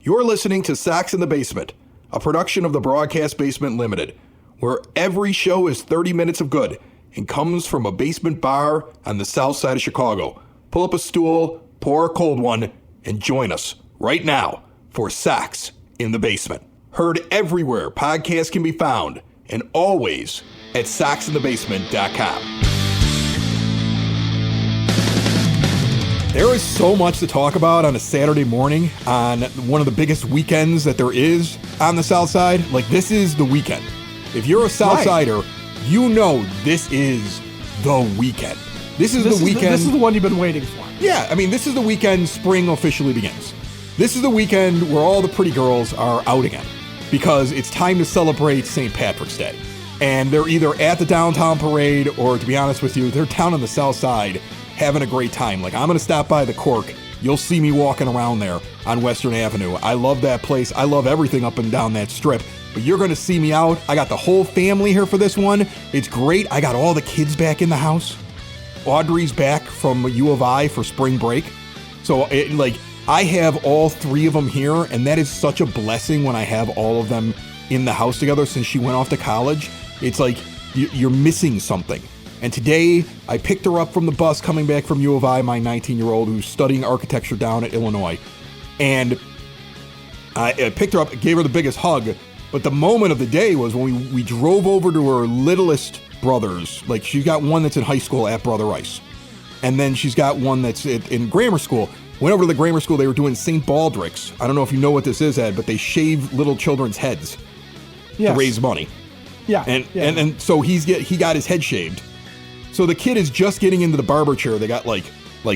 You're listening to Sox in the Basement, a production of the Broadcast Basement Limited, where every show is 30 minutes of good and comes from a basement bar on the south side of Chicago. Pull up a stool, pour a cold one, and join us right now for Sox in the Basement. Heard everywhere podcasts can be found, and always at soxinthebasement.com. There is so much to talk about on a Saturday morning on one of the biggest weekends that there is on the South Side. Like, this is the weekend. If you're a South Sider, you know this is the weekend. This is the weekend. This is the one you've been waiting for. Yeah, I mean, this is the weekend spring officially begins. This is the weekend where all the pretty girls are out again because it's time to celebrate St. Patrick's Day. And they're either at the downtown parade or, to be honest with you, they're down on the South Side having a great time. Like, I'm going to stop by the Cork. You'll see me walking around there on Western Avenue. I love that place. I love everything up and down that strip. But you're going to see me out. I got the whole family here for this one. It's great. I got all the kids back in the house. Audrey's back from U of I for spring break. So, I have all three of them here, and that is such a blessing when I have all of them in the house together since she went off to college. It's like you're missing something. And today, I picked her up from the bus coming back from U of I, my 19-year-old who's studying architecture down at Illinois. And I picked her up, gave her the biggest hug. But the moment of the day was when we drove over to her littlest brothers. Like, she's got one that's in high school at Brother Rice. And then she's got one that's in grammar school. Went over to the grammar school. They were doing St. Baldrick's. I don't know if you know what this is, Ed, but they shave little children's heads to raise money. Yeah. And so he got his head shaved. So the kid is just getting into the barber chair. They got like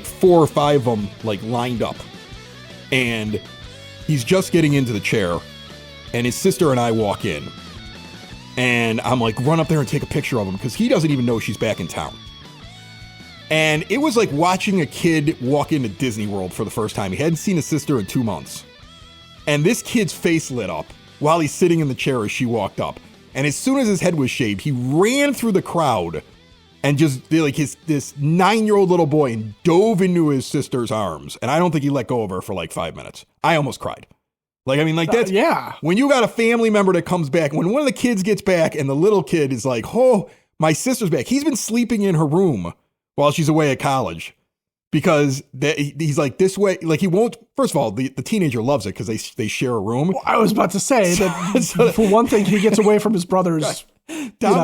4 or 5 of them lined up. And he's just getting into the chair. And his sister and I walk in. And I'm like, run up there and take a picture of him because he doesn't even know she's back in town. And it was like watching a kid walk into Disney World for the first time. He hadn't seen his sister in 2 months. And this kid's face lit up while he's sitting in the chair as she walked up. And as soon as his head was shaved, he ran through the crowd and just this 9-year-old little boy and dove into his sister's arms. And I don't think he let go of her for like 5 minutes. I almost cried. That's when you got a family member that comes back, when one of the kids gets back and the little kid is like, oh, my sister's back. He's been sleeping in her room while she's away at college because he's like this way. Like, he won't. First of all, the teenager loves it because they share a room. Well, I was about to say that for one thing, he gets away from his brother's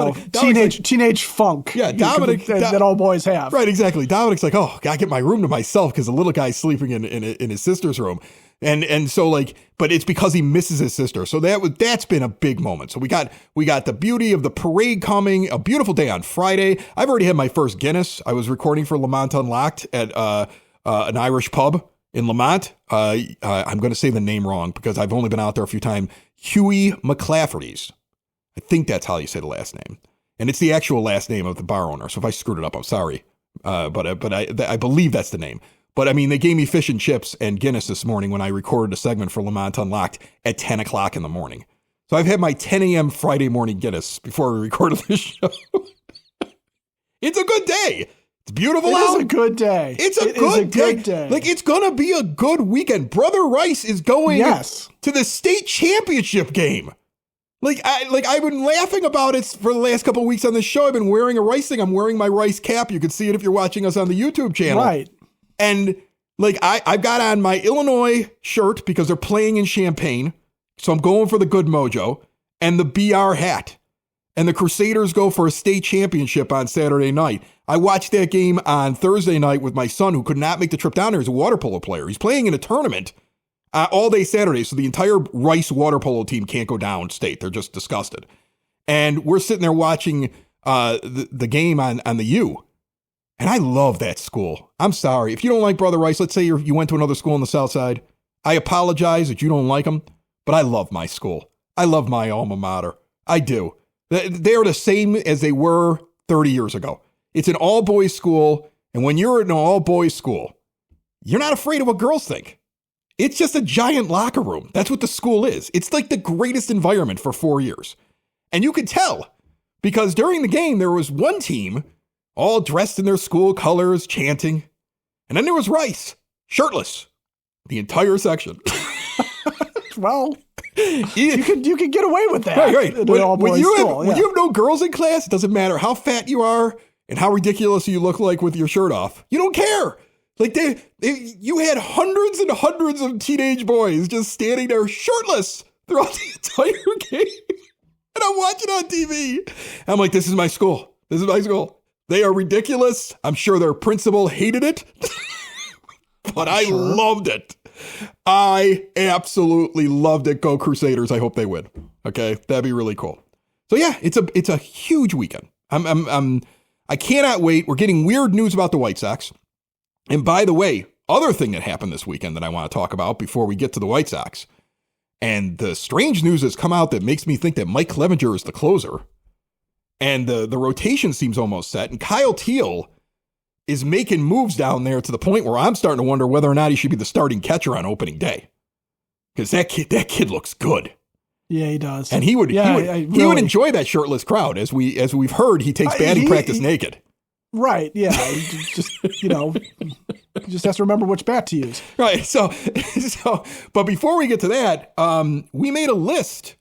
teenage funk. Yeah, Dominic, that all boys have. Right, exactly. Dominic's like, oh, gotta get my room to myself because the little guy's sleeping in his sister's room. And so but it's because he misses his sister. So that's been a big moment. So we got the beauty of the parade coming, a beautiful day on Friday. I've already had my first Guinness. I was recording for Lamont Unlocked at an Irish pub in Lamont. I'm going to say the name wrong because I've only been out there a few times. Huey McClafferty's. I think that's how you say the last name. And it's the actual last name of the bar owner. So if I screwed it up, I'm sorry. But I believe that's the name. But I mean, they gave me fish and chips and Guinness this morning when I recorded a segment for Lamont Unlocked at 10 o'clock in the morning. So I've had my 10 a.m. Friday morning Guinness before we recorded this show. It's a good day. It's beautiful out. It's a good day. It's a good day. Like, it's going to be a good weekend. Brother Rice is going to the state championship game. I've been laughing about it for the last couple of weeks on this show. I've been wearing a Rice thing. I'm wearing my Rice cap. You can see it if you're watching us on the YouTube channel. Right. And I've got on my Illinois shirt because they're playing in Champaign. So I'm going for the good mojo and the BR hat. And the Crusaders go for a state championship on Saturday night. I watched that game on Thursday night with my son who could not make the trip down there. He's a water polo player. He's playing in a tournament all day Saturday. So the entire Rice water polo team can't go down state. They're just disgusted. And we're sitting there watching the game on the U. And I love that school. I'm sorry. If you don't like Brother Rice, let's say you went to another school on the South Side. I apologize that you don't like them, but I love my school. I love my alma mater. I do. They are the same as they were 30 years ago. It's an all-boys school, and when you're in an all-boys school, you're not afraid of what girls think. It's just a giant locker room. That's what the school is. It's like the greatest environment for 4 years. And you could tell, because during the game, there was one team all dressed in their school colors, chanting. And then there was Rice, shirtless, the entire section. well, you could get away with that. Right. When you school, have no girls in class, it doesn't matter how fat you are and how ridiculous you look like with your shirt off. You don't care. Like you had hundreds and hundreds of teenage boys just standing there shirtless throughout the entire game. And I'm watching on TV. I'm like, this is my school. This is my school. They are ridiculous. I'm sure their principal hated it, but I loved it. I absolutely loved it. Go Crusaders. I hope they win. Okay. That'd be really cool. So yeah, it's a huge weekend. I cannot wait. We're getting weird news about the White Sox. And by the way, other thing that happened this weekend that I want to talk about before we get to the White Sox. And the strange news has come out that makes me think that Mike Clevinger is the closer. And the rotation seems almost set. And Kyle Teel is making moves down there to the point where I'm starting to wonder whether or not he should be the starting catcher on opening day. Because that kid looks good. Yeah, he does. And he would enjoy that shirtless crowd. As we've heard, he takes batting practice naked. Right. Yeah. Just just has to remember which bat to use. Right. So, but before we get to that, we made a list.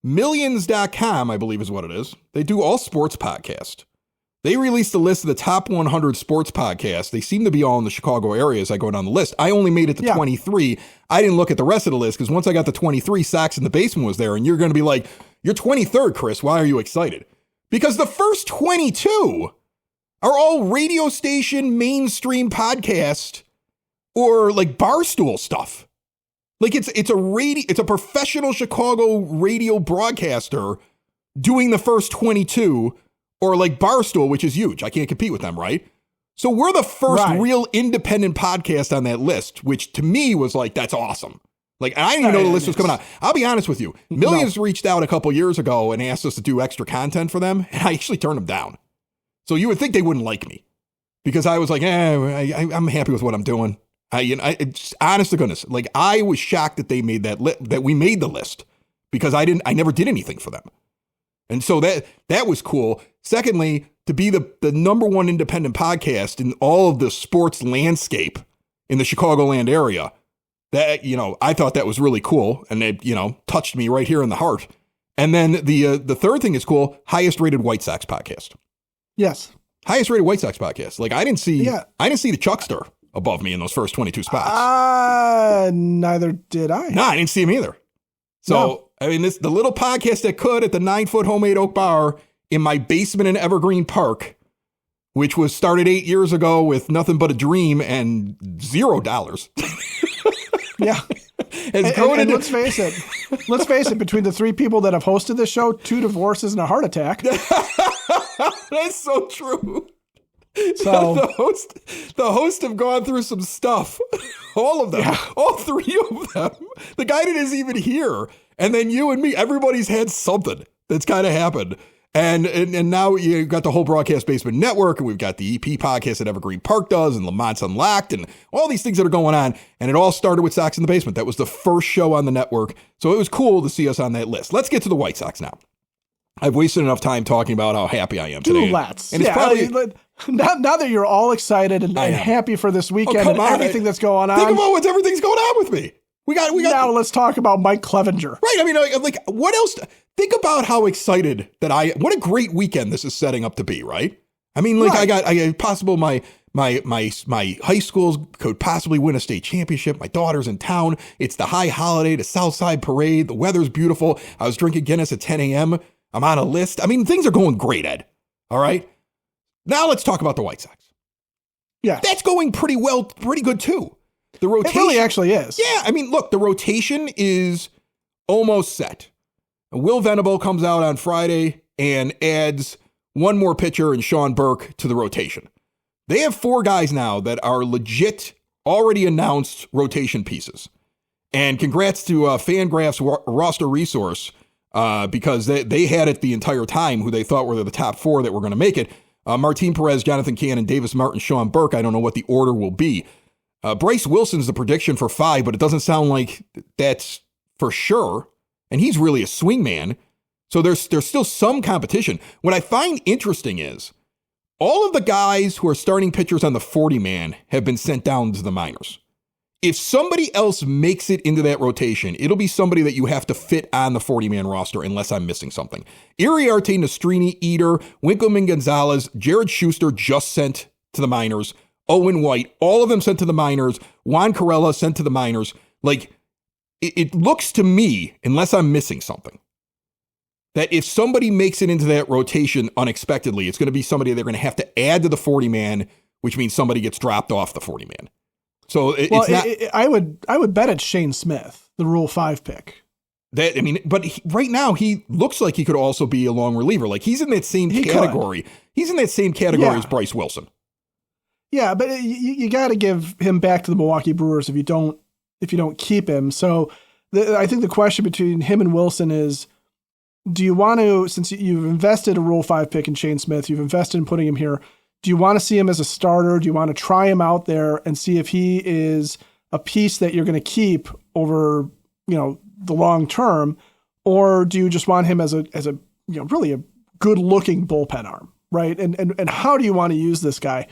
Millions.com, I believe is what it is. They do all sports podcasts. They released a list of the top 100 sports podcasts. They seem to be all in the Chicago area as I go down the list. I only made it to 23. I didn't look at the rest of the list because once I got to 23, Sox in the Basement was there. And you're going to be like, you're 23rd, Chris. Why are you excited? Because the first 22 are all radio station mainstream podcast or like Barstool stuff. Like it's a professional Chicago radio broadcaster doing the first 22, or like Barstool, which is huge. I can't compete with them, right? So we're the first real independent podcast on that list, which to me was like, that's awesome. Like, I didn't even know the list was coming out. I'll be honest with you. Millions reached out a couple years ago and asked us to do extra content for them, and I actually turned them down. So you would think they wouldn't like me because I was like, I'm happy with what I'm doing. Honest to goodness, like I was shocked that they made that we made the list because I never did anything for them. And so that was cool. Secondly, to be the number one independent podcast in all of the sports landscape in the Chicagoland area, that, I thought that was really cool. And it, touched me right here in the heart. And then the third thing is cool. Highest rated White Sox podcast. Yes. Highest rated White Sox podcast. Like I didn't see the Chuckster above me in those first 22 spots. Neither did I. No, I didn't see him either. So, I mean, the little podcast that could at the 9-foot homemade oak bar in my basement in Evergreen Park, which was started 8 years ago with nothing but a dream and $0. Yeah. And let's face it, between the three people that have hosted this show, 2 divorces and a heart attack. That's so true. So the hosts have gone through some stuff. All of them. Yeah. All 3 of them. The guy that is even here. And then you and me, everybody's had something that's kind of happened. And now you've got the whole Broadcast Basement Network, and we've got the EP podcast that Evergreen Park does, and Lamont's Unlocked, and all these things that are going on. And it all started with Sox in the Basement. That was the first show on the network. So it was cool to see us on that list. Let's get to the White Sox now. I've wasted enough time talking about how happy I am today. Let's. And it's probably now that you're all excited and happy for this weekend and everything that's going on. Think about everything's going on with me. We got. Now let's talk about Mike Clevinger. Right. I mean, like what else? Think about how excited that what a great weekend this is setting up to be. Right. I mean, like I got possible my high schools could possibly win a state championship. My daughter's in town. It's the high holiday, the South Side Parade. The weather's beautiful. I was drinking Guinness at 10 a.m. I'm on a list. I mean, things are going great, Ed. All right. Now let's talk about the White Sox. Yeah. That's going pretty well, pretty good too. The rotation. It really actually is. Yeah. I mean, look, the rotation is almost set. Will Venable comes out on Friday and adds one more pitcher and Sean Burke to the rotation. They have 4 guys now that are legit, already announced rotation pieces. And congrats to Fangraph's roster resource because they had it the entire time, who they thought were the top 4 that were going to make it. Martin Perez, Jonathan Cannon, Davis Martin, Sean Burke. I don't know what the order will be. Bryce Wilson's the prediction for 5, but it doesn't sound like that's for sure. And he's really a swing man. So there's still some competition. What I find interesting is all of the guys who are starting pitchers on the 40-man have been sent down to the minors. if somebody else makes it into that rotation, it'll be somebody that you have to fit on the 40-man roster unless I'm missing something. Iriarte, Nastrini, Eater, Winkelman, Gonzalez, Jared Schuster just sent to the minors. Owen White, all of them sent to the minors. Juan Corella sent to the minors. Like, it looks to me, unless I'm missing something, that if somebody makes it into that rotation unexpectedly, it's going to be somebody they're going to have to add to the 40-man, which means somebody gets dropped off the 40-man. So it's not. I would bet it's Shane Smith, the Rule 5 pick. But right now he looks like he could also be a long reliever. Like he's in that same category. He's in that same category as Bryce Wilson. Yeah, but you got to give him back to the Milwaukee Brewers if you don't keep him. So I think the question between him and Wilson is, do you want to, since you've invested a Rule 5 pick in Shane Smith, you've invested in putting him here, do you want to see him as a starter? Do you want to try him out there and see if he is a piece that you're going to keep over, the long term, or do you just want him as a really a good looking bullpen arm, right? And how do you want to use this guy?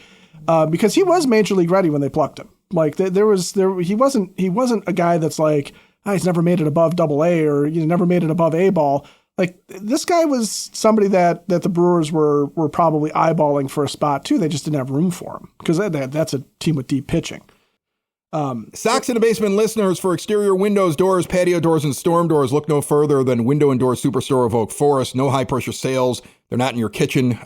Because he was major league ready when they plucked him. Like he wasn't a guy that's like, he's never made it above Double-A or he's never made it above A-ball. Like this guy was somebody that the Brewers were probably eyeballing for a spot too. They just didn't have room for him because that's a team with deep pitching. Sox in the Basement listeners, for exterior windows, doors, patio doors, and storm doors, look no further than Window and Door Superstore of Oak Forest. No high pressure sales. They're not in your kitchen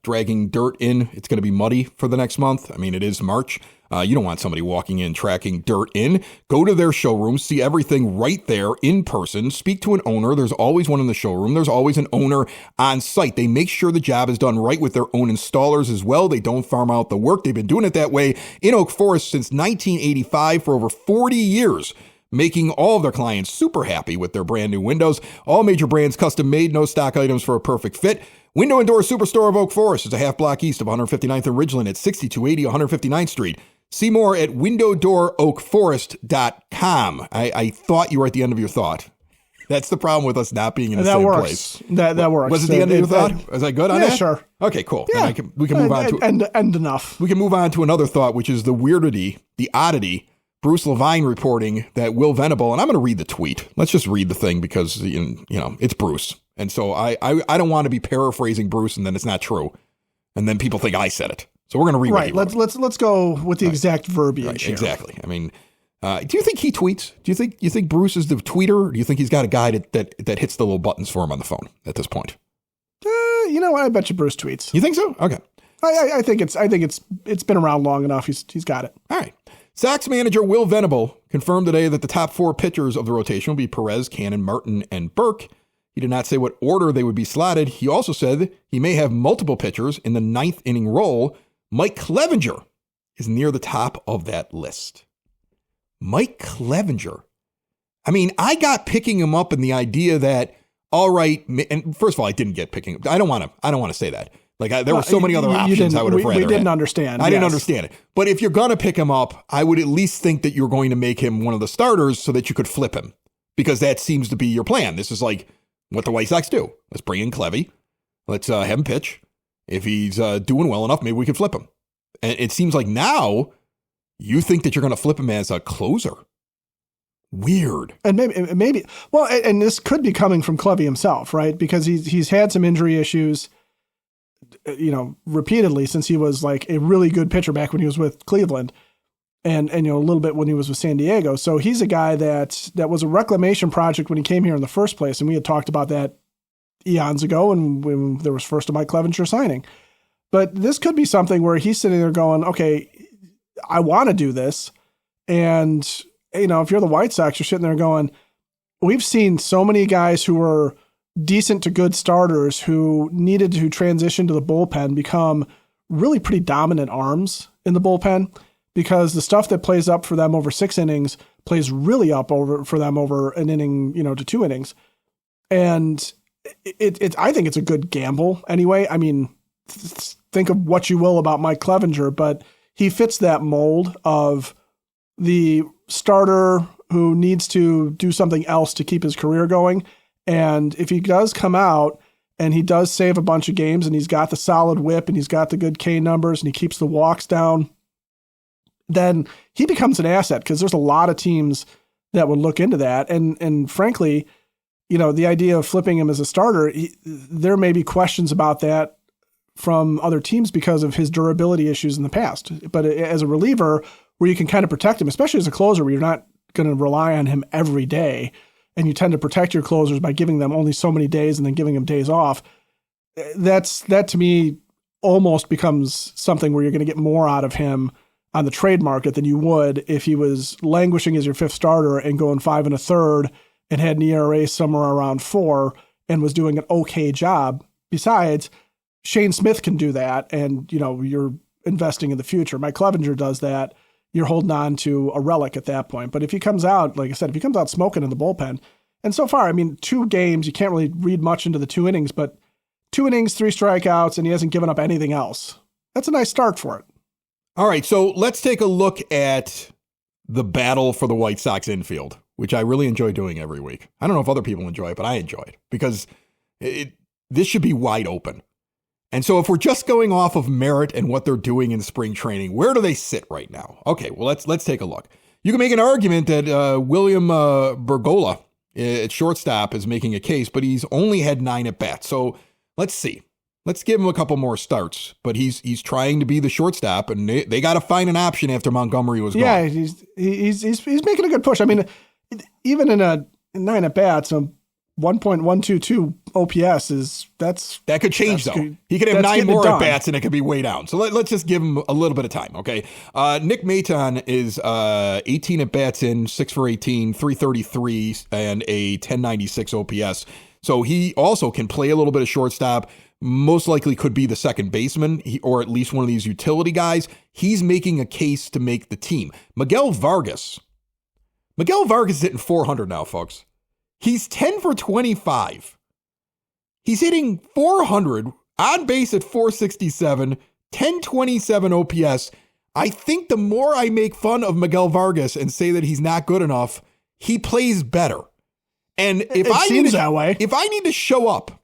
dragging dirt in. It's going to be muddy for the next month. I mean, it is March. You don't want somebody walking in, tracking dirt in. Go to their showroom, see everything right there in person. Speak to an owner. There's always one in the showroom. There's always an owner on site. They make sure the job is done right with their own installers as well. They don't farm out the work. They've been doing it that way in Oak Forest since 1985 for over 40 years, making all of their clients super happy with their brand new windows. All major brands custom made, no stock items for a perfect fit. Window and Door Superstore of Oak Forest is a half block east of 159th and Ridgeland at 6280 159th Street. See more at windowdooroakforest.com. I thought you were at the end of your thought. That's the problem with us not being in the same place. That works. Was it the end of your thought? Was I good on that? Yeah, sure. Okay, cool. Yeah. Then we can move on to end enough. We can move on to another thought, which is the weirdity, the oddity. Bruce Levine reporting that Will Venable, and I'm going to read the tweet. Let's just read the thing because it's Bruce, and so I don't want to be paraphrasing Bruce and then it's not true, and then people think I said it. So we're going to read. Right. Let's go with the exact verbiage here. Exactly. I mean, do you think he tweets? Do you think Bruce is the tweeter? Or do you think he's got a guy that hits the little buttons for him on the phone at this point? You know what? I bet you Bruce tweets. You think so? Okay. I think it's been around long enough. He's got it. All right. Sox manager Will Venable confirmed today that the top 4 pitchers of the rotation will be Perez, Cannon, Martin, and Burke. He did not say what order they would be slotted. He also said he may have multiple pitchers in the 9th inning role. Mike Clevinger is near the top of that list. Mike Clevinger. I mean, I got picking him up in the idea that, all right, and first of all, I didn't get picking up. I don't want to say that. Like there were so many other options I would have rather we didn't understand. I didn't understand it. But if you're going to pick him up, I would at least think that you're going to make him one of the starters so that you could flip him, because that seems to be your plan. This is like what the White Sox do. Let's bring in Clevy. Let's have him pitch. If he's doing well enough, maybe we can flip him. And it seems like now you think that you're going to flip him as a closer. Weird. And maybe. Well, and this could be coming from Clevy himself, right? Because he's had some injury issues, repeatedly since he was like a really good pitcher back when he was with Cleveland, and a little bit when he was with San Diego. So he's a guy that was a reclamation project when he came here in the first place, and we had talked about that eons ago, and when there was first a Mike Clevinger signing. But this could be something where he's sitting there going, okay, I want to do this. And, if you're the White Sox, you're sitting there going, we've seen so many guys who were decent to good starters who needed to transition to the bullpen become really pretty dominant arms in the bullpen, because the stuff that plays up for them over 6 innings plays really up for them over an inning, to 2 innings. And I think it's a good gamble anyway. I mean, think of what you will about Mike Clevinger, but he fits that mold of the starter who needs to do something else to keep his career going. And if he does come out and he does save a bunch of games and he's got the solid whip and he's got the good K numbers and he keeps the walks down, then he becomes an asset because there's a lot of teams that would look into that. And frankly, the idea of flipping him as a starter, there may be questions about that from other teams because of his durability issues in the past. But as a reliever where you can kind of protect him, especially as a closer where you're not going to rely on him every day, and you tend to protect your closers by giving them only so many days and then giving them days off, that to me almost becomes something where you're going to get more out of him on the trade market than you would if he was languishing as your fifth starter and going 5 1/3 and had an ERA somewhere around 4 and was doing an okay job. Besides, Shane Smith can do that, and you're investing in the future. Mike Clevinger does that. You're holding on to a relic at that point. But if he comes out, like I said, if he comes out smoking in the bullpen, and so far, 2 games, you can't really read much into the 2 innings, but 2 innings, 3 strikeouts, and he hasn't given up anything else. That's a nice start for it. All right, so let's take a look at the battle for the White Sox infield, which I really enjoy doing every week. I don't know if other people enjoy it, but I enjoy it because this should be wide open. And so if we're just going off of merit and what they're doing in spring training, where do they sit right now? Okay, well, let's take a look. You can make an argument that William Bergolla at shortstop is making a case, but he's only had 9 at-bats. So let's see. Let's give him a couple more starts, but he's trying to be the shortstop, and they got to find an option after Montgomery was gone. Yeah, he's making a good push. Even in a 9 at bats, 1.122 OPS that could change though. Good. He could have 9 more at bats, and it could be way down. So let's just give him a little bit of time, okay? Nick Maton is 18 at bats in, 6 for 18, 333, and a 1096 OPS. So he also can play a little bit of shortstop. Most likely could be the second baseman or at least one of these utility guys. He's making a case to make the team. Miguel Vargas is hitting 400 now, folks. He's 10 for 25. He's hitting 400, on base at 467, 1027 OPS. I think the more I make fun of Miguel Vargas and say that he's not good enough, he plays better. And if I need to show up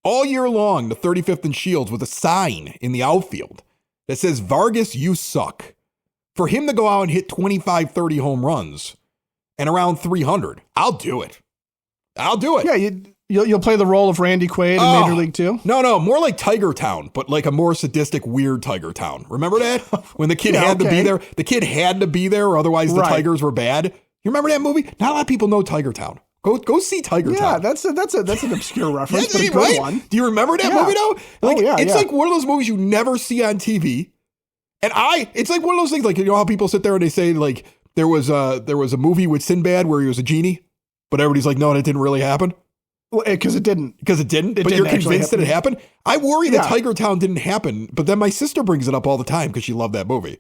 all year long to 35th and Shields with a sign in the outfield that says, Vargas, you suck, for him to go out and hit 25, 30 home runs and around 300, I'll do it. Yeah, you'll play the role of Randy Quaid in Major League 2? No, more like Tiger Town, but like a more sadistic, weird Tiger Town. Remember that? When the kid had to be there? The kid had to be there, or otherwise the Tigers were bad. You remember that movie? Not a lot of people know Tiger Town. Go see Tiger Town. Yeah, that's an obscure reference, but a good one. Do you remember that movie though? It's like one of those movies you never see on TV. And it's like one of those things, like, how people sit there and they say, like, there was a movie with Sinbad where he was a genie, but everybody's like, no, it didn't really happen. Well, because it didn't. But you're convinced that it happened? I worry that Tiger Town didn't happen, but then my sister brings it up all the time because she loved that movie.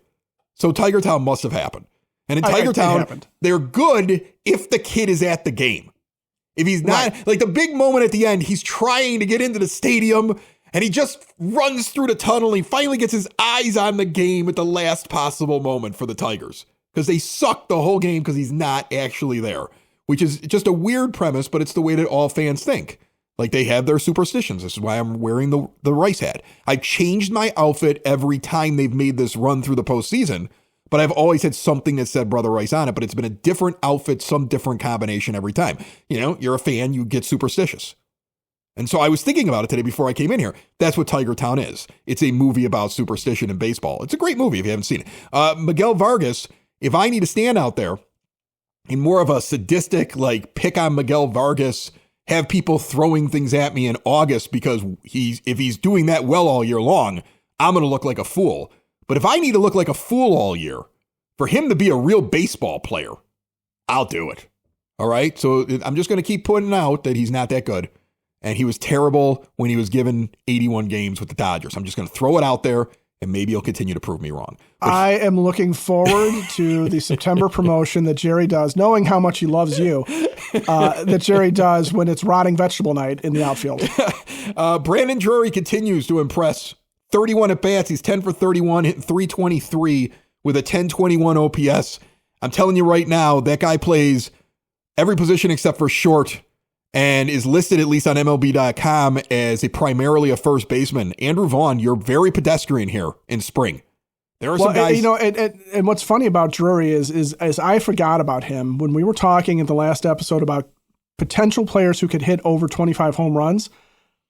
So Tiger Town must have happened. And in Tiger Town, they're good if the kid is at the game. If he's not, like the big moment at the end, he's trying to get into the stadium and he just runs through the tunnel. And he finally gets his eyes on the game at the last possible moment for the Tigers because they suck the whole game because he's not actually there, which is just a weird premise, but it's the way that all fans think. Like they have their superstitions. This is why I'm wearing the Rice hat. I've changed my outfit every time they've made this run through the postseason. But I've always had something that said Brother Rice on it, but it's been a different outfit, some different combination every time. You're a fan, you get superstitious. And so I was thinking about it today before I came in here. That's what Tiger Town is. It's a movie about superstition in baseball. It's a great movie if you haven't seen it. Miguel Vargas, if I need to stand out there in more of a sadistic, like pick on Miguel Vargas, have people throwing things at me in August because if he's doing that well all year long, I'm going to look like a fool. But if I need to look like a fool all year for him to be a real baseball player, I'll do it. All right. So I'm just going to keep putting out that he's not that good. And he was terrible when he was given 81 games with the Dodgers. I'm just going to throw it out there and maybe he'll continue to prove me wrong. I am looking forward to the September promotion that Jerry does, knowing how much he loves you, that Jerry does when it's rotting vegetable night in the outfield. Brandon Drury continues to impress. 31 at bats. He's 10 for 31, hitting 323 with a 1021 OPS. I'm telling you right now, that guy plays every position except for short and is listed, at least on MLB.com, as primarily a first baseman. Andrew Vaughn, you're very pedestrian here in spring. There are some guys. And what's funny about Drury is I forgot about him when we were talking in the last episode about potential players who could hit over 25 home runs.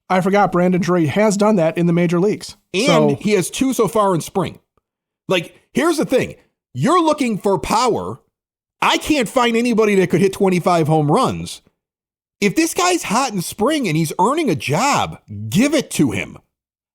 I forgot Brandon Drury has done that in the major leagues. And he has 2 so far in spring. Like, here's the thing. You're looking for power. I can't find anybody that could hit 25 home runs. If this guy's hot in spring and he's earning a job, give it to him.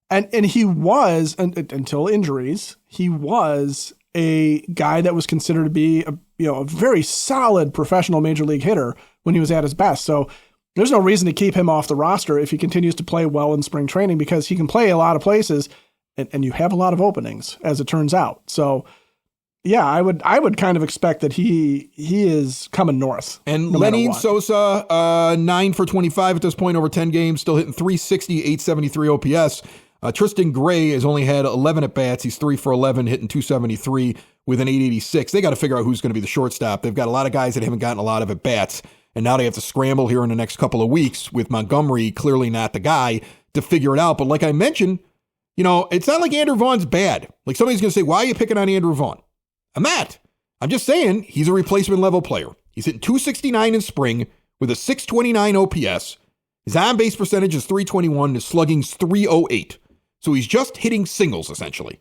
And he was, until injuries, he was a guy that was considered to be a very solid professional major league hitter when he was at his best. So there's no reason to keep him off the roster if he continues to play well in spring training, because he can play a lot of places and you have a lot of openings, as it turns out. So yeah, I would kind of expect that he is coming north. And Lenny Sosa, 9 for 25 at this point over 10 games, still hitting 360, 873 OPS. Tristan Gray has only had 11 at-bats. He's 3 for 11, hitting 273 with an 886. They got to figure out who's going to be the shortstop. They've got a lot of guys that haven't gotten a lot of at-bats, and now they have to scramble here in the next couple of weeks with Montgomery clearly not the guy to figure it out. But like I mentioned, it's not like Andrew Vaughn's bad. Like, somebody's going to say, why are you picking on Andrew Vaughn? I'm not. I'm just saying he's a replacement level player. He's hitting 269 in spring with a 629 OPS. His on-base percentage is 321. His slugging's 308. So he's just hitting singles, essentially.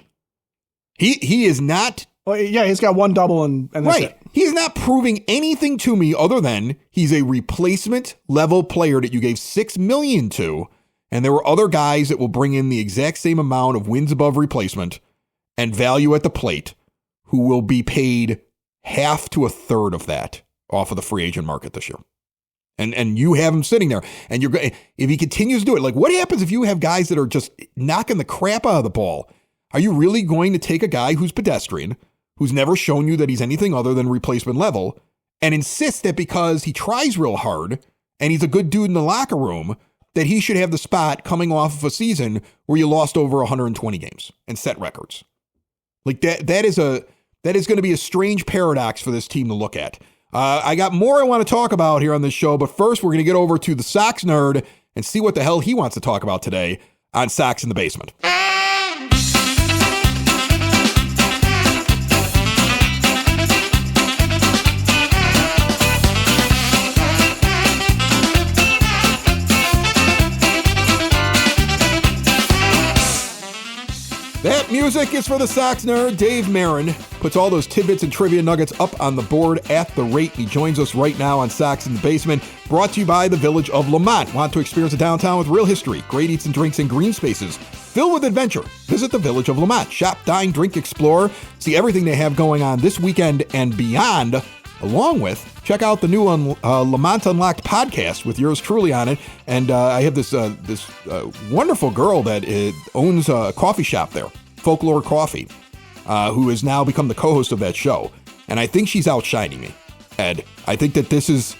He is not... Well, yeah, he's got 1 double and that's right. it. He is not proving anything to me other than he's a replacement level player that you gave $6 million to, and there were other guys that will bring in the exact same amount of wins above replacement and value at the plate who will be paid half to a third of that off of the free agent market this year. And you have him sitting there, and if he continues to do it, like, what happens if you have guys that are just knocking the crap out of the ball? Are you really going to take a guy who's pedestrian, who's never shown you that he's anything other than replacement level, and insist that because he tries real hard and he's a good dude in the locker room, that he should have the spot coming off of a season where you lost over 120 games and set records? Like, that is going to be a strange paradox for this team to look at. I got more I want to talk about here on this show, but first we're going to get over to the Sox Nerd and see what the hell he wants to talk about today on Sox in the Basement. That music is for the Sox Nerd. Dave Marin puts all those tidbits and trivia nuggets up on the board at the rate. He joins us right now on Sox in the Basement, brought to you by the Village of Lamont. Want to experience a downtown with real history, great eats and drinks, and green spaces filled with adventure? Visit the Village of Lamont. Shop, dine, drink, explore. See everything they have going on this weekend and beyond. Along with, check out the new Lamont Unlocked podcast with yours truly on it. And I have this wonderful girl that owns a coffee shop there, Folklore Coffee, who has now become the co-host of that show. And I think she's outshining me, Ed. I think that this is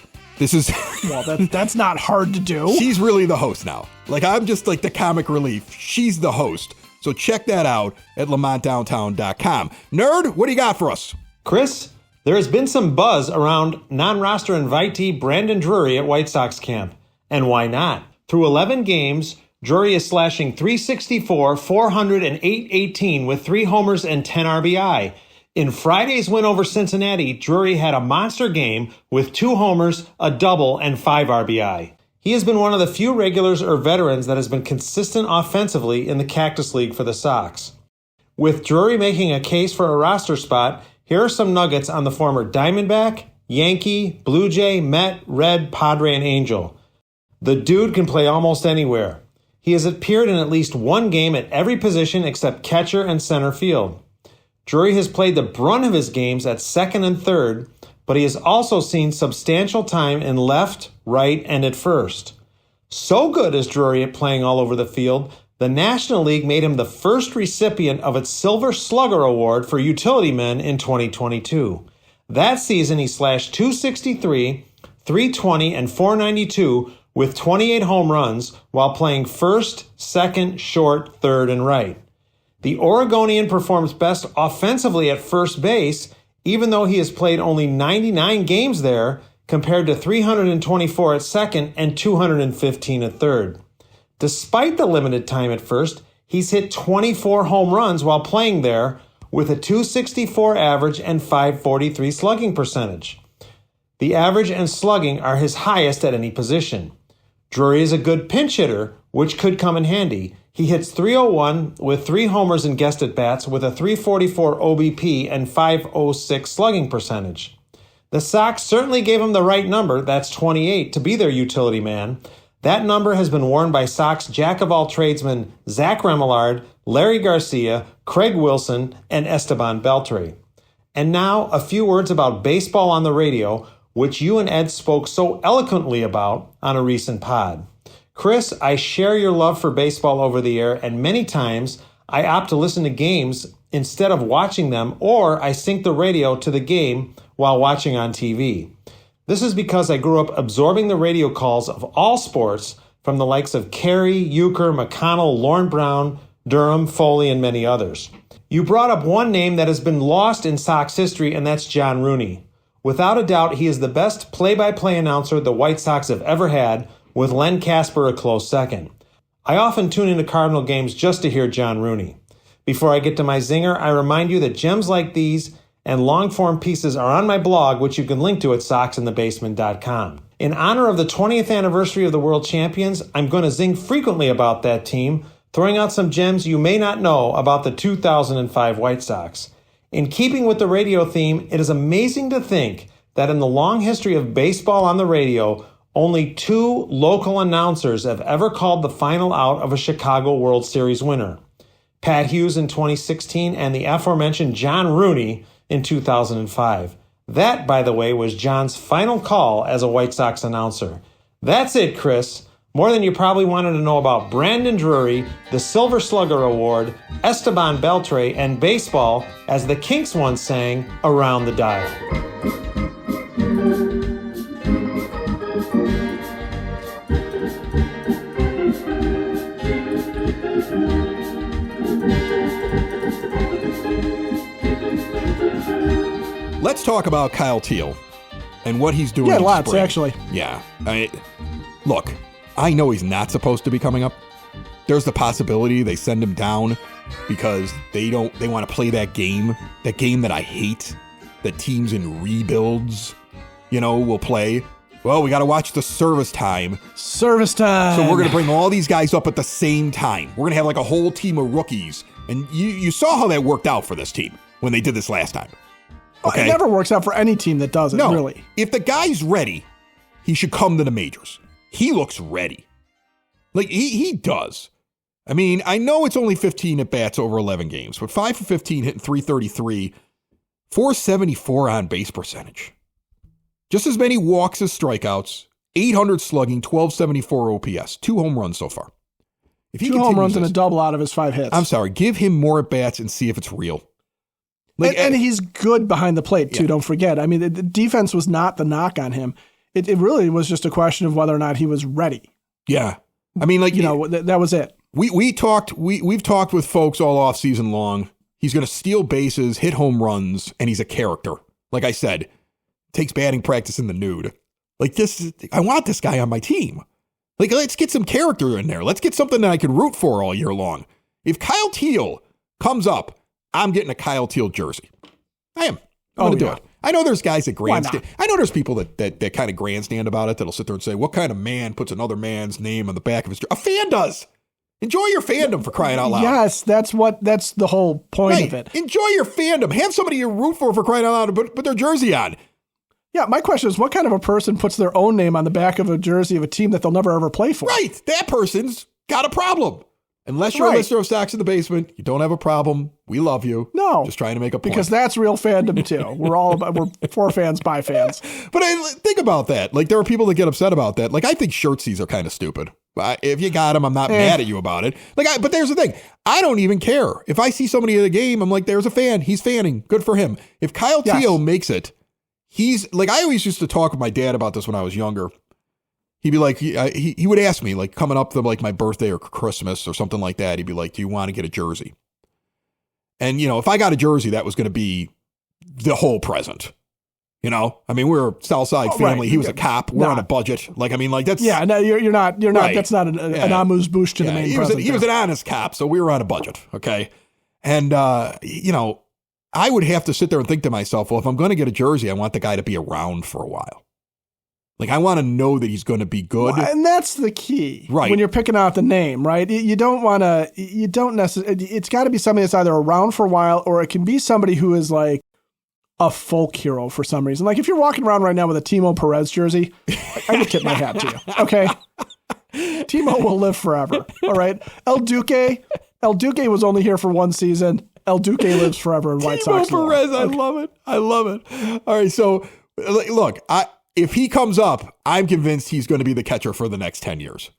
well, that's not hard to do. She's really the host now. Like, I'm just like the comic relief. She's the host. So check that out at lamontdowntown.com. Nerd, what do you got for us? Chris, there has been some buzz around non-roster invitee Brandon Drury at White Sox camp. And why not? Through 11 games, Drury is slashing .364, 400, and .818 with 3 homers and 10 RBI. In Friday's win over Cincinnati, Drury had a monster game with 2 homers, a double, and 5 RBI. He has been one of the few regulars or veterans that has been consistent offensively in the Cactus League for the Sox. With Drury making a case for a roster spot, here are some nuggets on the former Diamondback, Yankee, Blue Jay, Met, Red, Padre, and Angel. The dude can play almost anywhere. He has appeared in at least one game at every position except catcher and center field. Drury has played the brunt of his games at second and third, but he has also seen substantial time in left, right, and at first. So good is Drury at playing all over the field, the National League made him the first recipient of its Silver Slugger Award for utility men in 2022. That season, he slashed .263, .320, and .492 with 28 home runs while playing first, second, short, third, and right. The Oregonian performs best offensively at first base, even though he has played only 99 games there, compared to 324 at second and 215 at third. Despite the limited time at first, he's hit 24 home runs while playing there, with a 264 average and 543 slugging percentage. The average and slugging are his highest at any position. Drury is a good pinch hitter, which could come in handy. He hits .301 with 3 homers and guest at-bats with a 344 OBP and 506 slugging percentage. The Sox certainly gave him the right number, that's 28, to be their utility man. That number has been worn by Sox jack-of-all-tradesmen Zach Remillard, Larry Garcia, Craig Wilson, and Esteban Beltre. And now, a few words about baseball on the radio, which you and Ed spoke so eloquently about on a recent pod. Chris, I share your love for baseball over the air, and many times I opt to listen to games instead of watching them, or I sync the radio to the game while watching on TV. This is because I grew up absorbing the radio calls of all sports from the likes of Carey, Euchre, McConnell, Lorne Brown, Durham, Foley, and many others. You brought up one name that has been lost in Sox history, and that's John Rooney. Without a doubt, he is the best play-by-play announcer the White Sox have ever had, with Len Casper a close second. I often tune into Cardinal games just to hear John Rooney. Before I get to my zinger, I remind you that gems like these and long-form pieces are on my blog, which you can link to at soxinthebasement.com. In honor of the 20th anniversary of the World Champions, I'm going to zing frequently about that team, throwing out some gems you may not know about the 2005 White Sox. In keeping with the radio theme, it is amazing to think that in the long history of baseball on the radio, only 2 local announcers have ever called the final out of a Chicago World Series winner. Pat Hughes in 2016 and the aforementioned John Rooney in 2005. That, by the way, was John's final call as a White Sox announcer. That's it, Chris. More than you probably wanted to know about Brandon Drury, the Silver Slugger Award, Esteban Beltre, and baseball, as the Kinks once sang, Around the Dial. Let's talk about Kyle Teel and what he's doing. Yeah, in lots, spring. actually. Yeah. Look, I know he's not supposed to be coming up. There's the possibility they send him down because they want to play that game that I hate, that teams in rebuilds, will play. Well, we got to watch the service time. Service time. So we're going to bring all these guys up at the same time. We're going to have like a whole team of rookies. And you saw how that worked out for this team when they did this last time. Okay? It never works out for any team that does it, No, really. If the guy's ready, he should come to the majors. He looks ready. Like, he does. I mean, I know it's only 15 at-bats over 11 games, but 5 for 15 hitting .333, 474 on-base percentage. Just as many walks as strikeouts, 800 slugging, 1274 OPS, 2 home runs so far. If he 2 home runs and a double out of his 5 hits. I'm sorry, give him more at-bats and see if it's real. And he's good behind the plate, too, don't forget. I mean, the defense was not the knock on him. It really was just a question of whether or not he was ready. Yeah. I mean, that was it. We've talked with folks all off season long. He's going to steal bases, hit home runs, and he's a character. Like I said, takes batting practice in the nude. Like this, I want this guy on my team. Like, let's get some character in there. Let's get something that I can root for all year long. If Kyle Teel comes up, I'm getting a Kyle Teel jersey. I am. I'm going to do it. I know there's guys that grandstand. I know there's people that kind of grandstand about it that'll sit there and say, what kind of man puts another man's name on the back of his jersey? A fan does. Enjoy your fandom, for crying out loud. Yes, that's the whole point of it. Enjoy your fandom. Have somebody you root for crying out loud and put their jersey on. Yeah, my question is, what kind of a person puts their own name on the back of a jersey of a team that they'll never ever play for? Right. That person's got a problem. Unless you're a listener of Sox in the Basement, you don't have a problem. We love you. No. Just trying to make a point. Because that's real fandom, too. We're for fans, by fans. But think about that. Like, there are people that get upset about that. Like, I think shirtsies are kind of stupid. If you got them, I'm not mad at you about it. But there's the thing. I don't even care. If I see somebody at a game, I'm like, there's a fan. He's fanning. Good for him. If Kyle Teel makes it, he's like, I always used to talk with my dad about this when I was younger. He'd be like, he would ask me, like, coming up to like my birthday or Christmas or something like that. He'd be like, do you want to get a jersey? And, if I got a jersey, that was going to be the whole present. I mean, we're a Southside family. Right. He was a cop. We're on a budget. Like, I mean, like that's. Yeah, no, you're not. Right. That's not an amuse-bouche to the main present. He was an honest cop, so we were on a budget. Okay. And, I would have to sit there and think to myself, well, if I'm going to get a jersey, I want the guy to be around for a while. Like, I want to know that he's going to be good. Well, and that's the key. Right. When you're picking out the name, right? You don't necessarily, it's got to be somebody that's either around for a while, or it can be somebody who is like a folk hero for some reason. Like if you're walking around right now with a Timo Perez jersey, I would tip my hat to you. Okay. Timo will live forever. All right. El Duque was only here for one season. El Duque lives forever in White Sox. Timo Perez, okay. I love it. All right. So look, if he comes up, I'm convinced he's going to be the catcher for the next 10 years.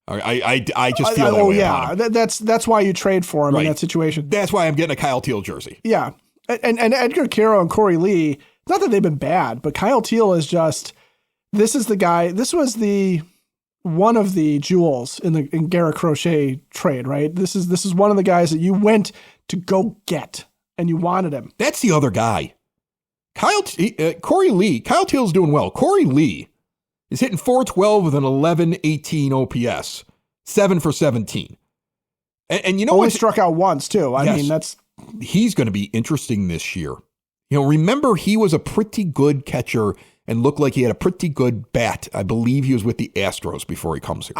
I just feel that way about him. That's why you trade for him in that situation. That's why I'm getting a Kyle Teel jersey. Yeah. And Edgar Quero and Corey Lee, not that they've been bad, but Kyle Teel is just, this is the guy, this was one of the jewels in Garrett Crochet trade, right? This is one of the guys that you went to go get and you wanted him. That's the other guy. Corey Lee. Kyle Teel's doing well. Corey Lee is hitting .412 with an 11.18 OPS, 7 for 17. And you know only what? Struck out once too. I mean, he's going to be interesting this year. You know, remember he was a pretty good catcher and looked like he had a pretty good bat. I believe he was with the Astros before he comes here.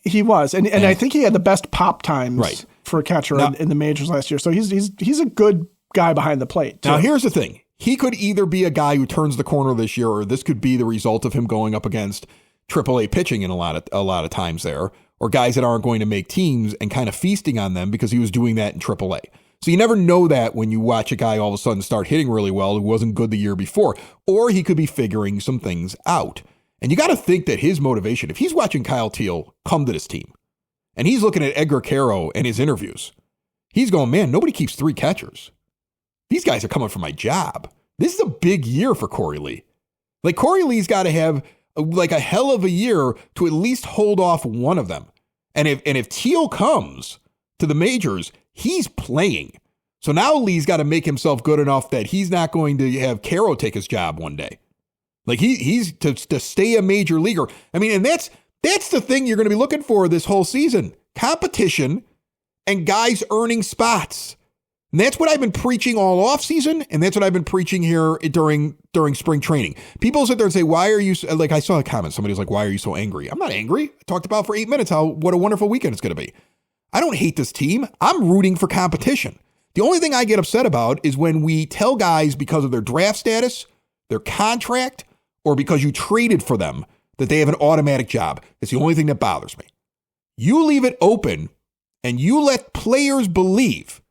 He was, and I think he had the best pop times right. for a catcher in the majors last year. So he's a good guy behind the plate too. Now here's the thing. He could either be a guy who turns the corner this year, or this could be the result of him going up against AAA pitching in a lot of times there, or guys that aren't going to make teams and kind of feasting on them because he was doing that in AAA. So you never know that when you watch a guy all of a sudden start hitting really well who wasn't good the year before, or he could be figuring some things out. And you got to think that his motivation, if he's watching Kyle Teel come to this team and he's looking at Edgar Quero and his interviews, he's going, man, nobody keeps 3 catchers. These guys are coming for my job. This is a big year for Corey Lee. Like Corey Lee's got to have like a hell of a year to at least hold off one of them. And if Teel comes to the majors, he's playing. So now Lee's got to make himself good enough that he's not going to have Quero take his job one day. Like he's to stay a major leaguer. I mean, and that's the thing you're going to be looking for this whole season. Competition and guys earning spots. And that's what I've been preaching all offseason, and that's what I've been preaching here during spring training. People sit there and say, why are you, like I saw a comment, somebody was like, why are you so angry? I'm not angry. I talked about for 8 minutes what a wonderful weekend it's going to be. I don't hate this team. I'm rooting for competition. The only thing I get upset about is when we tell guys because of their draft status, their contract, or because you traded for them, that they have an automatic job. It's the only thing that bothers me. You leave it open and you let players believe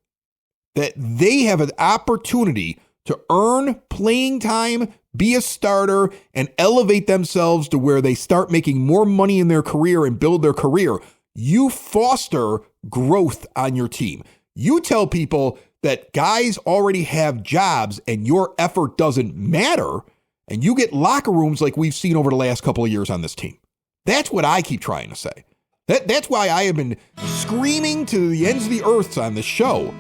that they have an opportunity to earn playing time, be a starter, and elevate themselves to where they start making more money in their career and build their career. You foster growth on your team. You tell people that guys already have jobs and your effort doesn't matter, and you get locker rooms like we've seen over the last couple of years on this team. That's what I keep trying to say. That's why I have been screaming to the ends of the earth on this show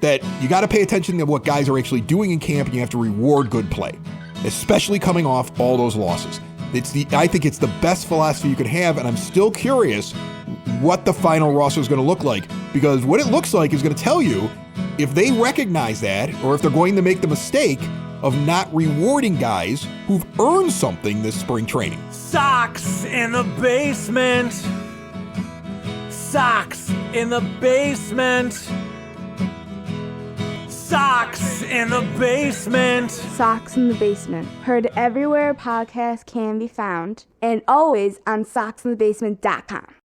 that you got to pay attention to what guys are actually doing in camp, and you have to reward good play, especially coming off all those losses. I think it's the best philosophy you can have, and I'm still curious what the final roster is going to look like, because what it looks like is going to tell you if they recognize that or if they're going to make the mistake of not rewarding guys who've earned something this spring training. Sox in the basement. Sox in the basement. Sox in the basement. Sox in the Basement. Heard everywhere podcasts can be found, and always on soxinthebasement.com.